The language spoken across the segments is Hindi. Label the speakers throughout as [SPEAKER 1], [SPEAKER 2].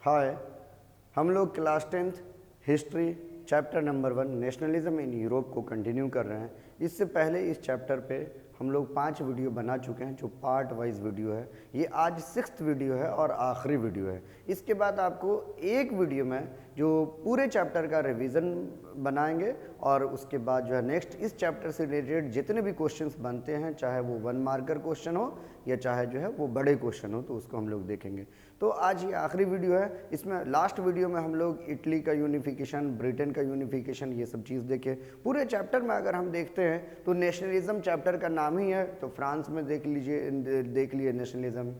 [SPEAKER 1] हाय, हम लोग class 10th history chapter number 1 nationalism in Europe को कंटिन्यू कर रहे हैं। इससे पहले इस चैप्टर पे हम लोग 5 वीडियो बना चुके हैं जो पार्ट वाइज वीडियो है। ये आज 6th वीडियो है और आखिरी वीडियो है। इसके बाद आपको एक वीडियो में जो पूरे चैप्टर का रिवीजन बनाएंगे और उसके बाद जो है नेक्स्ट इस चैप्टर से रिलेटेड जितने भी क्वेश्चंस बनते हैं, चाहे वो 1 मार्कर क्वेश्चन हो या चाहे जो है वो बड़े क्वेश्चन हो, तो उसको हम लोग देखेंगे। तो आज ये आखिरी वीडियो है। इसमें लास्ट वीडियो में हम लोग इटली का यूनिफिकेशन, ब्रिटेन का यूनिफिकेशन, ये सब चीज़ देखे। पूरे चैप्टर में अगर हम देखते हैं तो नेशनलिज्म चैप्टर का नाम ही है, तो फ्रांस में देख लिए नेशनलिज्म,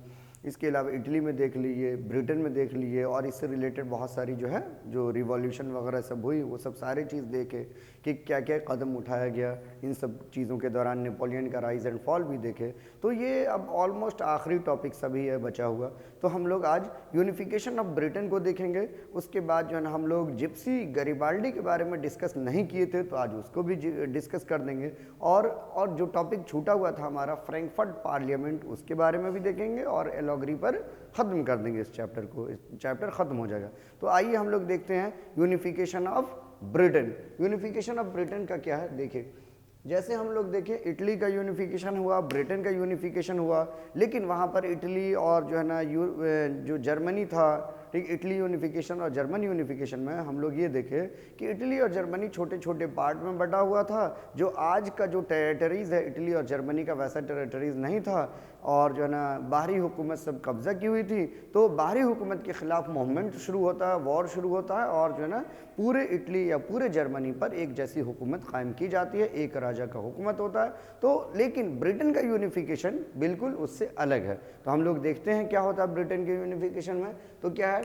[SPEAKER 1] इसके अलावा इटली में देख लीजिए, ब्रिटेन में देख लीजिए, और इससे रिलेटेड बहुत सारी जो है जो रिवॉल्यूशन वगैरह सब हुई वो सब सारी चीज़ देखे कि क्या क्या कदम उठाया गया इन सब चीज़ों के दौरान। नेपोलियन का राइज एंड फॉल भी देखे। तो ये अब ऑलमोस्ट आखिरी टॉपिक सभी है बचा हुआ। तो हम लोग आज यूनिफिकेशन ऑफ ब्रिटेन को देखेंगे। उसके बाद जो है ना हम लोग जिप्सी गरिबाल्डी के बारे में डिस्कस नहीं किए थे, तो आज उसको भी डिस्कस कर देंगे। और जो टॉपिक छूटा हुआ था हमारा फ्रैंकफर्ट पार्लियामेंट, उसके बारे में भी देखेंगे और एलॉगरी पर ख़त्म कर देंगे इस चैप्टर को। इस चैप्टर ख़त्म हो जाएगा। तो आइए हम लोग देखते हैं unification of Britain. Unification of Britain का क्या है, देखिए जैसे हम लोग देखें इटली का यूनिफिकेशन हुआ, ब्रिटेन का यूनिफिकेशन हुआ, लेकिन वहाँ पर इटली और जो है ना जो जर्मनी था, ठीक, इटली यूनिफिकेशन और जर्मनी यूनिफिकेशन में हम लोग ये देखें कि इटली और जर्मनी छोटे छोटे पार्ट में बटा हुआ था। जो आज का जो टेरिटरीज़ है इटली और जर्मनी का, वैसा टेरिटरीज़ नहीं था। और जो है ना बाहरी हुकूमत सब कब्ज़ा की हुई थी। तो बाहरी हुकूमत के ख़िलाफ़ मूवमेंट शुरू होता है, वॉर शुरू होता है, और जो है ना पूरे इटली या पूरे जर्मनी पर एक जैसी हुकूमत कायम की जाती है, एक राजा का हुकूमत होता है। तो लेकिन ब्रिटेन का यूनिफिकेशन बिल्कुल उससे अलग है। तो हम लोग देखते हैं क्या होता है ब्रिटेन के यूनिफिकेशन में। तो क्या है,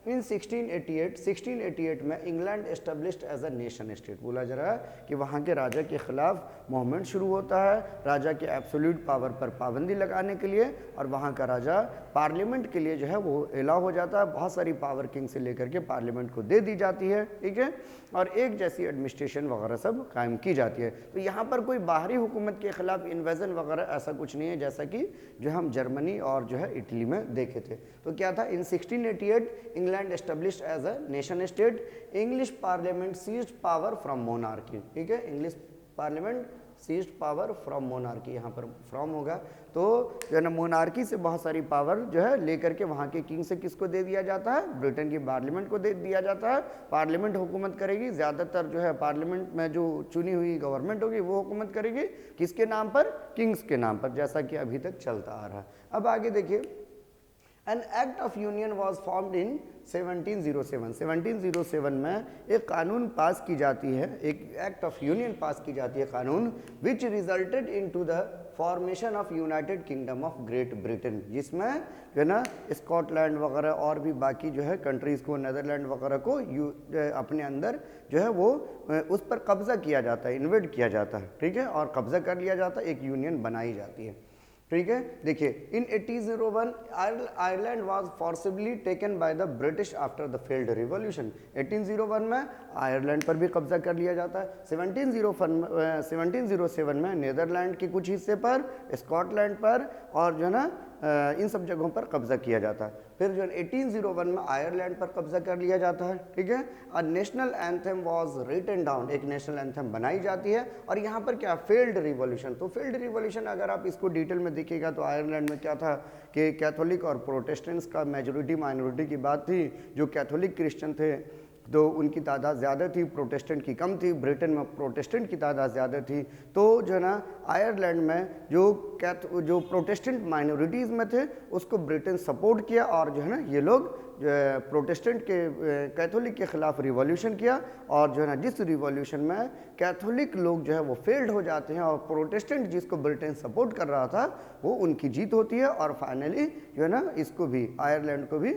[SPEAKER 1] इन 1688 में England established as a nation state. बोला जा रहा है कि वहाँ के राजा के ख़िलाफ़ मूवमेंट शुरू होता है, राजा के एब्सोल्यूट पावर पर पाबंदी लगाने के लिए, और वहाँ का राजा पार्लियामेंट के लिए जो है वो अलाउ हो जाता है। बहुत सारी पावर किंग से लेकर के पार्लियामेंट को दे दी जाती है, ठीक है, और एक जैसी एडमिनिस्ट्रेशन वगैरह सब कायम की जाती है। तो यहाँ पर कोई बाहरी हुकूमत के ख़िलाफ़ इन्वेजन वगैरह ऐसा कुछ नहीं है, जैसा कि जो हम जर्मनी और जो है इटली में देखे थे। तो क्या था, in 1688 England established as a nation state, English parliament seized power from monarchy, ठीक है, English parliament seized power from monarchy, यहाँ पर फ्रॉम होगा। तो जो है ना मोनार्की से बहुत सारी पावर जो है लेकर के वहाँ के किंग से किसको दे दिया जाता है, ब्रिटेन की पार्लियामेंट को दे दिया जाता है। पार्लियामेंट हुकूमत करेगी, ज़्यादातर जो है पार्लियामेंट में जो चुनी हुई गवर्नमेंट होगी वो हुकूमत करेगी, किसके नाम पर, किंग्स के नाम पर, जैसा कि अभी तक चलता आ रहा है। अब आगे देखिए, an act of union was formed in 1707। 1707 में एक कानून पास की जाती है, एक एक्ट ऑफ यूनियन पास की जाती है, कानून विच resulted into the formation of United kingdom of great Britain, जिसमें जो है ना स्कॉटलैंड वगैरह और भी बाकी जो है कंट्रीज़ को, नेदरलैंड वगैरह को अपने अंदर जो है वो उस पर कब्ज़ा किया जाता है, इन्वेड किया जाता है, ठीक है, और कब्ज़ा कर लिया जाता है, एक यूनियन बनाई जाती है, ठीक है। देखिए इन 1801 Ireland was forcibly taken by the British after the failed revolution. 1801 में आयरलैंड पर भी कब्जा कर लिया जाता है। 1707 में नीदरलैंड के कुछ हिस्से पर, स्कॉटलैंड पर, और जो है ना इन सब जगहों पर कब्जा किया जाता है। फिर जो 1801 में आयरलैंड पर कब्जा कर लिया जाता है, ठीक है। और national anthem was written down, एक नेशनल एंथम बनाई जाती है। और यहाँ पर क्या, फेल्ड रिवॉल्यूशन। तो फेल्ड रिवॉल्यूशन अगर आप इसको डिटेल में देखिएगा तो आयरलैंड में क्या था कि कैथोलिक और प्रोटेस्टेंट्स का मेजोरिटी माइनॉरिटी की बात थी। जो कैथोलिक क्रिश्चियन थे तो उनकी तादाद ज़्यादा थी, प्रोटेस्टेंट की कम थी। ब्रिटेन में प्रोटेस्टेंट की तादाद ज़्यादा थी। तो जो है ना आयरलैंड में जो प्रोटेस्टेंट माइनॉरिटीज़ में थे उसको ब्रिटेन सपोर्ट किया, और जो है ना ये लोग प्रोटेस्टेंट के कैथोलिक के ख़िलाफ़ रिवॉल्यूशन किया। और जो है ना जिस रिवॉल्यूशन में कैथोलिक लोग जो है वो फेल्ड हो जाते हैं और प्रोटेस्टेंट जिसको ब्रिटेन सपोर्ट कर रहा था वो उनकी जीत होती है, और फाइनली जो है ना इसको भी, आयरलैंड को भी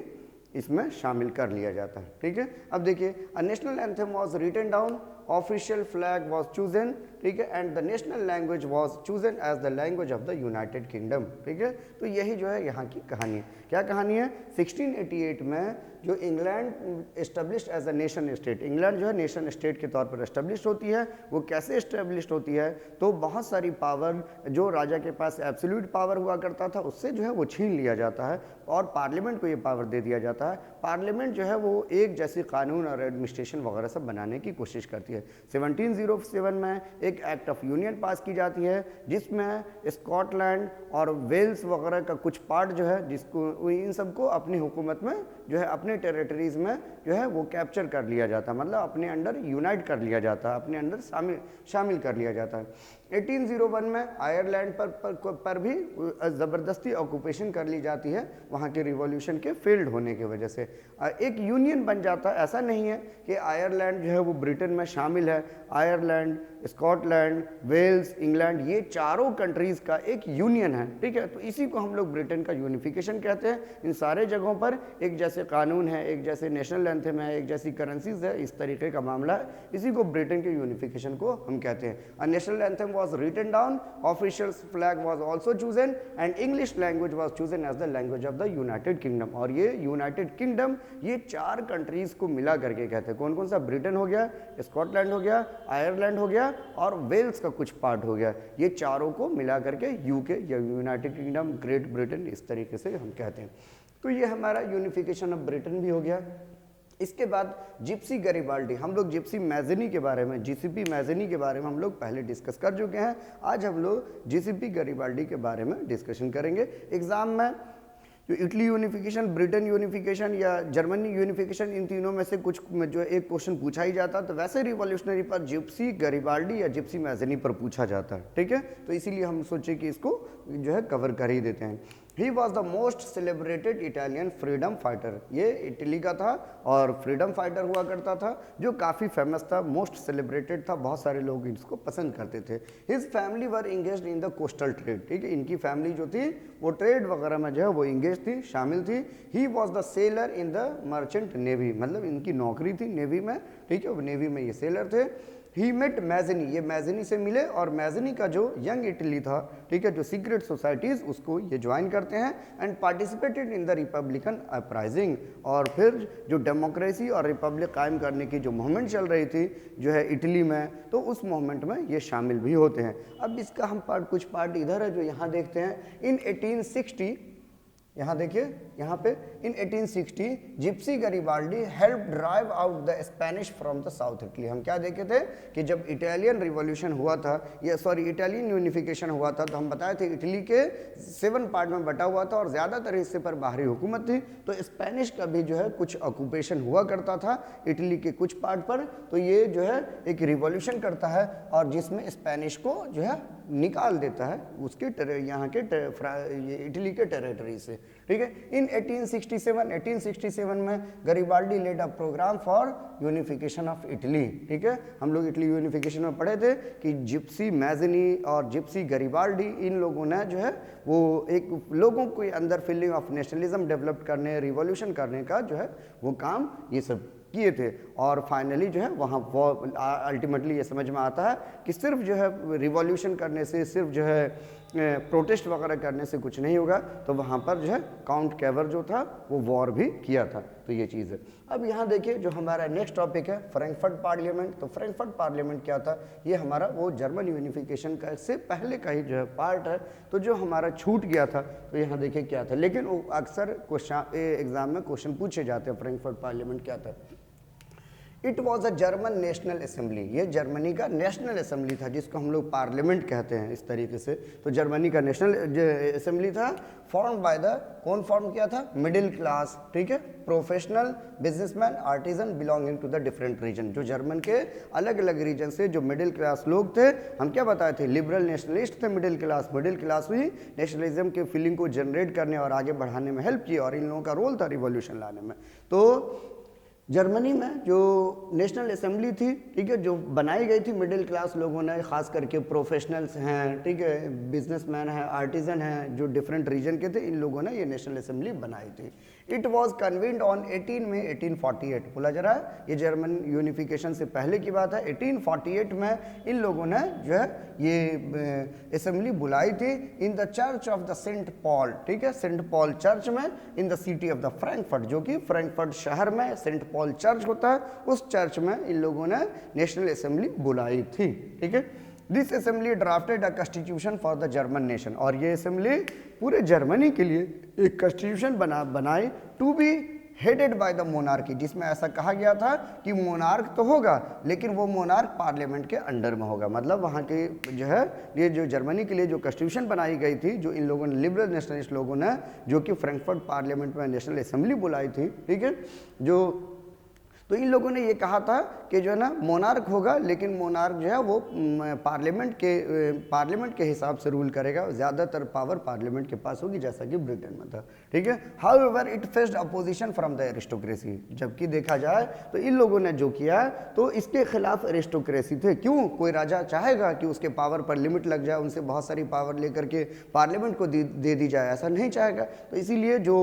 [SPEAKER 1] इसमें शामिल कर लिया जाता है, ठीक है। अब देखिए, a national anthem was written down official flag was chosen, ठीक है, and the national language was chosen as the language of the United Kingdom, ठीक है। तो यही जो है यहाँ की कहानी है। क्या कहानी है? 1688 में जो England establish as a nation state, England जो है नेशन स्टेट के तौर पर एस्टेब्लिश होती है। वो कैसे एस्टेब्लिश होती है? तो बहुत सारी पावर जो राजा के पास एब्सोल्यूट पावर हुआ करता था उससे जो है वो छीन लिया जाता है और पार्लियामेंट को ये पावर दे दिया जाता है। पार्लियामेंट जो है वो एक जैसे कानून और एडमिनिस्ट्रेशन वगैरह सब बनाने की कोशिश करती है। 1707 में एक एक्ट ऑफ यूनियन पास की जाती है जिसमें स्कॉटलैंड और वेल्स वगैरह का कुछ पार्ट जो है जिसको इन सबको अपनी हुकूमत में जो है अपने टेरिटरीज में जो है वो कैप्चर कर लिया जाता है, मतलब अपने अंडर यूनाइट कर लिया जाता है, अपने अंडर शामिल कर लिया जाता है। 1801 में आयरलैंड पर भी ज़बरदस्ती ऑक्यूपेशन कर ली जाती है वहाँ के रिवॉल्यूशन के फेल्ड होने की वजह से। एक यूनियन बन जाता है। ऐसा नहीं है कि आयरलैंड जो है वो ब्रिटेन में शामिल है। आयरलैंड, स्कॉटलैंड, वेल्स, इंग्लैंड, ये चारों कंट्रीज़ का एक यूनियन है, ठीक है। तो इसी को हम लोग ब्रिटेन का यूनिफिकेशन कहते हैं। इन सारे जगहों पर एक जैसे कानून है, एक जैसे नेशनल एंथम है, एक जैसी करेंसीज है, इस तरीके का मामला है। इसी को ब्रिटेन के यूनिफिकेशन को हम कहते हैं। National anthem was written down, official flag was also chosen and English language was chosen as the language of the United Kingdom। और ये यूनाइटेड किंगडम ये चार कंट्रीज को मिला करके कहते हैं। कौन कौन सा? ब्रिटेन हो गया, स्कॉटलैंड हो गया, आयरलैंड हो गया और वेल्स का कुछ पार्ट हो गया। ये चारों को मिला करके यूके या यूनाइटेड किंगडम, ग्रेट ब्रिटेन, इस तरीके से हम कहते हैं। तो ये हमारा यूनिफिकेशन ऑफ ब्रिटेन भी हो गया। इसके बाद जिप्सी गैरिबाल्डी, हम लोग जिप्सी मैज़नी के बारे में, जीसीपी मैज़नी के बारे में हम लोग पहले डिस्कस कर चुके हैं। आज हम लोग जीसीपी गैरिबाल्डी के बारे में डिस्कशन करेंगे। एग्जाम में जो इटली यूनिफिकेशन, ब्रिटेन यूनिफिकेशन या जर्मनी यूनिफिकेशन, इन तीनों में से कुछ जो एक क्वेश्चन पूछा ही जाता, तो वैसे रिवॉल्यूशनरी पर जिप्सी गैरिबाल्डी या जिप्सी मैज़नी पर पूछा जाता है, ठीक है। तो इसीलिए हम सोचे कि इसको जो है कवर कर ही देते हैं। He was the most celebrated Italian freedom fighter, ये इटली का था और फ्रीडम फाइटर हुआ करता था जो काफ़ी फेमस था, मोस्ट सेलिब्रेटेड था, बहुत सारे लोग इसको पसंद करते थे। His family were engaged in the coastal trade, ठीक है। इनकी फैमिली जो थी वो ट्रेड वगैरह में जो है वो इंगेज थी, शामिल थी। He was the seller in the merchant navy, मतलब इनकी नौकरी थी नेवी में, ठीक है, वो नेवी में ये सेलर थे। ही मेट मैज़नी, ये मैज़नी से मिले और मैज़नी का जो यंग इटली था, ठीक है, जो सीक्रेट सोसाइटीज़, उसको ये ज्वाइन करते हैं and participated in the Republican uprising. और फिर जो डेमोक्रेसी और रिपब्लिक कायम करने की जो मूवमेंट चल रही थी जो है इटली में, तो उस मूवमेंट में ये शामिल भी होते हैं। अब इसका हम कुछ पार्ट इधर है जो यहाँ देखते हैं। इन 1860, यहाँ देखिए, यहाँ पे इन 1860 Gypsy Garibaldi help drive out the Spanish from the south Italy. हम क्या देखे थे कि जब इटालियन रिवॉल्यूशन हुआ था, या सॉरी इटालियन यूनिफिकेशन हुआ था, तो हम बताए थे इटली के 7 पार्ट में बटा हुआ था और ज़्यादातर हिस्से पर बाहरी हुकूमत थी। तो स्पेनिश का भी जो है कुछ ऑक्यूपेशन हुआ करता था इटली के कुछ पार्ट पर। तो ये जो है एक रिवॉल्यूशन करता है और जिसमें स्पेनिश को जो है निकाल देता है उसके यहाँ के इटली के टेरिटरी से, ठीक है। इन 1867 में Garibaldi led a programme for unification of Italy, ठीक है। हम लोग इटली यूनिफिकेशन में पढ़े थे कि जिप्सी मैज़नी और जिप्सी गैरिबाल्डी, इन लोगों ने जो है वो एक लोगों के अंदर फीलिंग ऑफ नेशनलिज्म डेवलप करने, रिवॉल्यूशन करने का जो है वो काम ये सब किए थे। और फाइनली जो है वहाँ वो अल्टीमेटली ये समझ में आता है कि सिर्फ जो है रिवॉल्यूशन करने से, सिर्फ जो है प्रोटेस्ट वगैरह करने से कुछ नहीं होगा। तो वहाँ पर जो है काउंट कैवर जो था वो वॉर भी किया था। तो ये चीज़ है। अब यहाँ देखिए जो हमारा नेक्स्ट टॉपिक है फ्रैंकफर्ट पार्लियामेंट। तो फ्रैंकफर्ट पार्लियामेंट क्या था? ये हमारा वो जर्मन यूनिफिकेशन का से पहले का ही जो है पार्ट है। तो जो हमारा छूट गया था, तो यहाँ देखिए क्या था, लेकिन वो अक्सर एग्जाम में क्वेश्चन पूछे जाते हैं फ्रैंकफर्ट पार्लियामेंट क्या था। It was a German national assembly, ये जर्मनी का नेशनल असेंबली था जिसको हम लोग पार्लियामेंट कहते हैं इस तरीके से। तो जर्मनी का नेशनल असेंबली था, फॉर्म बाय द, कौन फॉर्म किया था? मिडिल क्लास, ठीक है, professional, businessman, artisan belonging to the different region. जो जर्मन के अलग अलग रीजन से जो मिडिल क्लास लोग थे, हम क्या बताए थे, लिबरल नेशनलिस्ट थे मिडिल क्लास ही नेशनलिज्म के फीलिंग को जनरेट करने और आगे बढ़ाने में हेल्प की, और इन लोगों का रोल था रिवॉल्यूशन लाने में। तो जर्मनी में जो नेशनल असेंबली थी, ठीक है, जो बनाई गई थी मिडिल क्लास लोगों ने, खास करके प्रोफेशनल्स हैं, ठीक है, बिजनेसमैन हैं, आर्टिजन हैं, जो डिफरेंट रीजन के थे, इन लोगों ने ये नेशनल असेंबली बनाई थी। इट वॉज कन्वीन्ड ऑन 18 मई 1848। बोला जा रहा है ये जर्मन यूनिफिकेशन से पहले की बात है। 1848 में इन लोगों ने जो है ये असेंबली बुलाई थी in the church of the saint Paul, ठीक है, सेंट पॉल चर्च में in the city of the Frankfurt, जो कि फ्रैंकफर्ट शहर में सेंट पॉल चर्च होता है, उस चर्च में इन लोगों ने नेशनल असेंबली बुलाई थी, ठीक है। This assembly drafted a constitution for the German nation, और ये असेंबली पूरे जर्मनी के लिए एक कॉन्स्टिट्यूशन बनाए to be headed by the monarchy, जिसमें ऐसा कहा गया था कि मोनार्क तो होगा लेकिन वो मोनार्क पार्लियामेंट के अंडर में होगा। मतलब वहाँ के जो है ये जो जर्मनी के लिए जो कॉन्स्टिट्यूशन बनाई गई थी, जो इन लोगों ने लिबरल नेशनलिस्ट लोगों ने, जो कि फ्रैंकफर्ट पार्लियामेंट में नेशनल असेंबली बुलाई थी, ठीक है, जो तो इन लोगों ने ये कहा था कि जो है ना मोनार्क होगा लेकिन मोनार्क जो है वो पार्लियामेंट के हिसाब से रूल करेगा, ज़्यादातर पावर पार्लियामेंट के पास होगी जैसा कि ब्रिटेन में था, ठीक है। However it faced opposition from the aristocracy, जबकि देखा जाए तो इन लोगों ने जो किया तो इसके खिलाफ एरिस्टोक्रेसी थे। क्यों? कोई राजा चाहेगा कि उसके पावर पर लिमिट लग जाए, उनसे बहुत सारी पावर लेकर के पार्लियामेंट को दे दी जाए, ऐसा नहीं चाहेगा। तो इसीलिए जो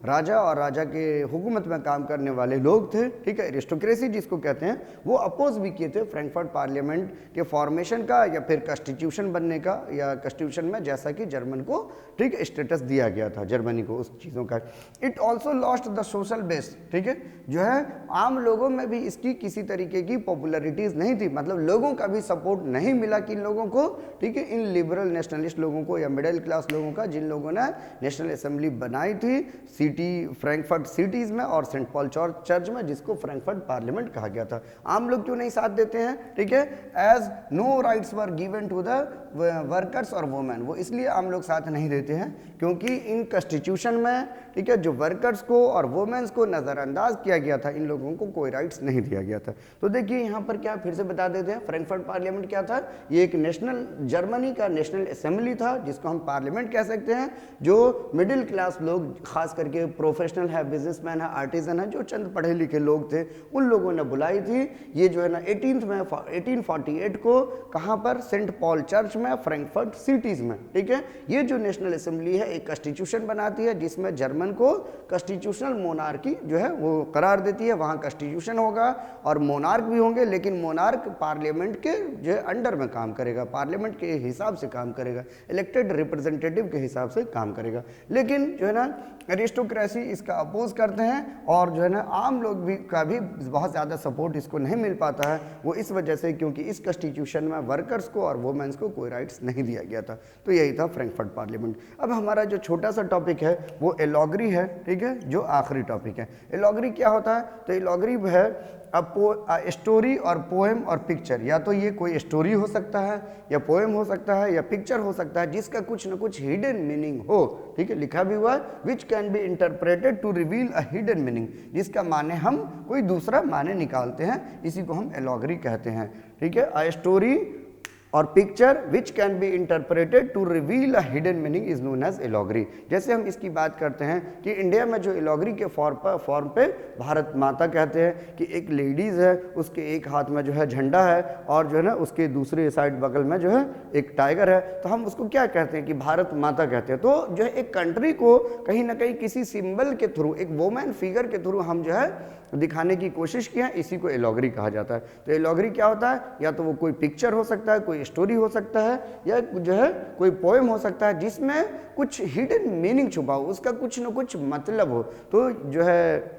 [SPEAKER 1] राजा और राजा के हुकूमत में काम करने वाले लोग थे, ठीक है, एरिस्टोक्रेसी जिसको कहते हैं, वो अपोज भी किए थे फ्रैंकफर्ट पार्लियामेंट के फॉर्मेशन का या फिर कॉन्स्टिट्यूशन बनने का, या कॉन्स्टिट्यूशन में जैसा कि जर्मन को, ठीक है, स्टेटस दिया गया था जर्मनी को उस चीज़ों का। It also lost the social base, ठीक है, जो है आम लोगों में भी इसकी किसी तरीके की पॉपुलरिटीज़ नहीं थी, मतलब लोगों का भी सपोर्ट नहीं मिला कि इन लोगों को, ठीक है, इन लिबरल नेशनलिस्ट लोगों को या मिडिल क्लास लोगों का, जिन लोगों ने नेशनल असेंबली बनाई थी सिटी फ्रैंकफर्ट सिटीज़ में और सेंट पॉल चर्च में, जिसको फ्रैंकफर्ट पार्लियामेंट कहा गया था। आम लोग क्यों नहीं साथ देते हैं, ठीक है, as no rights were given to the workers और वुमेन, वो इसलिए आम लोग साथ नहीं देते हैं क्योंकि इन कॉन्स्टिट्यूशन में, ठीक है, जो वर्कर्स को और वुमेन्स को नज़रअंदाज किया गया था, इन लोगों को कोई राइट्स नहीं दिया गया था। तो देखिए यहाँ पर क्या फिर से बता देते हैं, फ्रैंकफर्ट पार्लियामेंट क्या था, ये एक नेशनल जर्मनी का नेशनल असेंबली था, जिसको हम पार्लियामेंट कह सकते हैं। जो मिडिल क्लास लोग, खास करके प्रोफेशनल है, बिजनेसमैन है, आर्टिजन है, जो चंद पढ़े लिखे लोग थे, उन लोगों ने बुलाई थी। ये जो है ना 1848 को कहाँ पर, सेंट पॉल चर्च में, फ्रैंकफर्ट सिटीज में, ठीक है। ये जो नेशनल असेंबली है एक कॉन्स्टिट्यूशन बनाती है जिसमें जर्मन को कॉन्स्टिट्यूशनल मोनार्की जो है वो करार देती है। वहाँ कॉन्स्टिट्यूशन होगा और मोनार्क भी होंगे, लेकिन मोनार्क पार्लियामेंट के जो है अंडर में काम करेगा, पार्लियामेंट के हिसाब से काम करेगा, इलेक्टेड रिप्रेजेंटेटिव के हिसाब से काम करेगा। लेकिन जो है ना एरिस्टोक्रेसी इसका अपोज करते हैं और जो है ना आम लोग भी का भी बहुत ज़्यादा सपोर्ट इसको नहीं मिल पाता है, वो इस वजह से क्योंकि इस कॉन्स्टिट्यूशन में वर्कर्स को और वुमेन्स को कोई राइट्स नहीं दिया गया था। तो यही था फ्रैंकफर्ट पार्लियामेंट। अब हमारा जो छोटा सा टॉपिक है वो एलॉगरी है, ठीक है, जो आखिरी टॉपिक है। एलॉगरी क्या होता है? तो एलॉगरी है स्टोरी और पोएम और पिक्चर, या तो ये कोई स्टोरी हो सकता है या पोएम हो सकता है या पिक्चर हो सकता है जिसका कुछ न कुछ हिडन मीनिंग हो, ठीक है, लिखा भी हुआ है, which can be interpreted to reveal a hidden meaning, जिसका माने हम कोई दूसरा माने निकालते हैं, इसी को हम एलॉगरी कहते हैं, ठीक है। A story or picture which can be interpreted to reveal a hidden meaning is known as allegory. जैसे हम इसकी बात करते हैं कि इंडिया में जो एलॉगरी के फॉर्म पे भारत माता कहते हैं कि एक लेडीज़ है, उसके एक हाथ में जो है झंडा है और जो है ना उसके दूसरे साइड बगल में जो है एक टाइगर है, तो हम उसको क्या कहते हैं कि भारत माता कहते हैं। तो जो है एक कंट्री को कहीं ना कहीं किसी सिंबल के थ्रू, एक वोमैन फिगर के थ्रू हम जो है दिखाने की कोशिश की है, इसी को एलॉगरी कहा जाता है। तो एलॉगरी क्या होता है? या तो वो कोई पिक्चर हो सकता है, कोई स्टोरी हो सकता है, या जो है कोई पोएम हो सकता है जिसमें कुछ हिडन मीनिंग छुपा हो, उसका कुछ न कुछ मतलब हो। तो जो है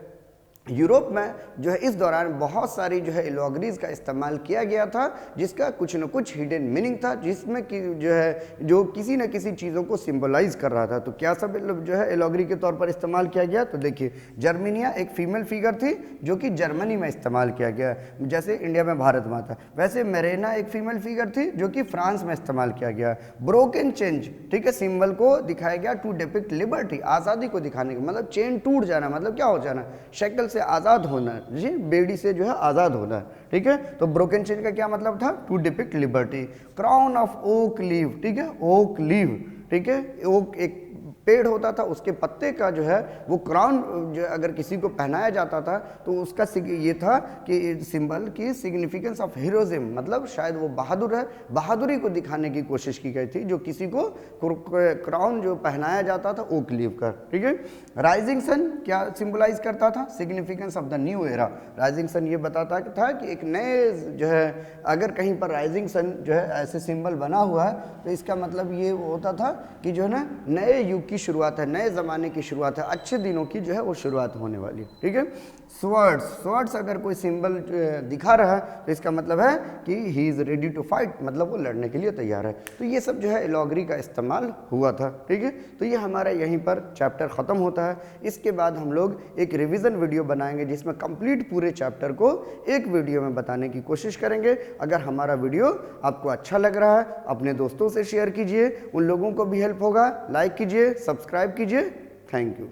[SPEAKER 1] यूरोप में जो है इस दौरान बहुत सारी जो है एलॉगरीज का इस्तेमाल किया गया था जिसका कुछ न कुछ हिडन मीनिंग था, जिसमें कि जो है जो किसी न किसी चीज़ों को सिंबलाइज कर रहा था। तो क्या सब जो है एलॉगरी के तौर पर इस्तेमाल किया गया? तो देखिए, जर्मनिया एक फीमेल फिगर थी जो कि जर्मनी में इस्तेमाल किया गया, जैसे इंडिया में भारत माता। वैसे मेरेना एक फीमेल फिगर थी जो कि फ्रांस में इस्तेमाल किया गया। ब्रोकन चेंज, ठीक है, सिंबल को दिखाया गया टू डिपिक्ट लिबर्टी, आज़ादी को दिखाने का, मतलब चेन टूट जाना, मतलब क्या हो जाना, शक्ल से आज़ाद होना, जी, बेड़ी से जो है आज़ाद होना, ठीक है। तो ब्रोकन चेन का क्या मतलब था? To depict liberty. Crown of oak leave, ठीक है, ओक लीव, ठीक है, ओक एक पेड़ होता था उसके पत्ते का जो है वो क्राउन जो अगर किसी को पहनाया जाता था तो उसका ये था कि सिंबल की सिग्निफिकेंस ऑफ हीरोइज्म, मतलब शायद वो बहादुर है, बहादुरी को दिखाने की कोशिश की गई थी जो किसी को क्राउन जो पहनाया जाता था ओक लीफ का। ठीक है। राइजिंग सन क्या सिंबलाइज करता था? Significance of the new era. Rising sun ये बताता था कि एक नए जो है अगर कहीं पर राइजिंग सन जो है ऐसे सिंबल बना हुआ है तो इसका मतलब ये होता था कि जो है ना नए युग की शुरुआत है, नए ज़माने की शुरुआत है, अच्छे दिनों की जो है वो शुरुआत होने वाली है। ठीक है। स्वर्ड्स अगर कोई सिंबल दिखा रहा है तो इसका मतलब है कि he is ready to fight, मतलब वो लड़ने के लिए तैयार है। तो ये सब जो है एलॉगरी का इस्तेमाल हुआ था। ठीक है। तो ये हमारा यहीं पर चैप्टर ख़त्म होता है। इसके बाद हम लोग एक रिवीजन वीडियो बनाएंगे जिसमें कंप्लीट पूरे चैप्टर को एक वीडियो में बताने की कोशिश करेंगे। अगर हमारा वीडियो आपको अच्छा लग रहा है अपने दोस्तों से शेयर कीजिए, उन लोगों को भी हेल्प होगा। लाइक कीजिए, सब्सक्राइब कीजिए। Thank you.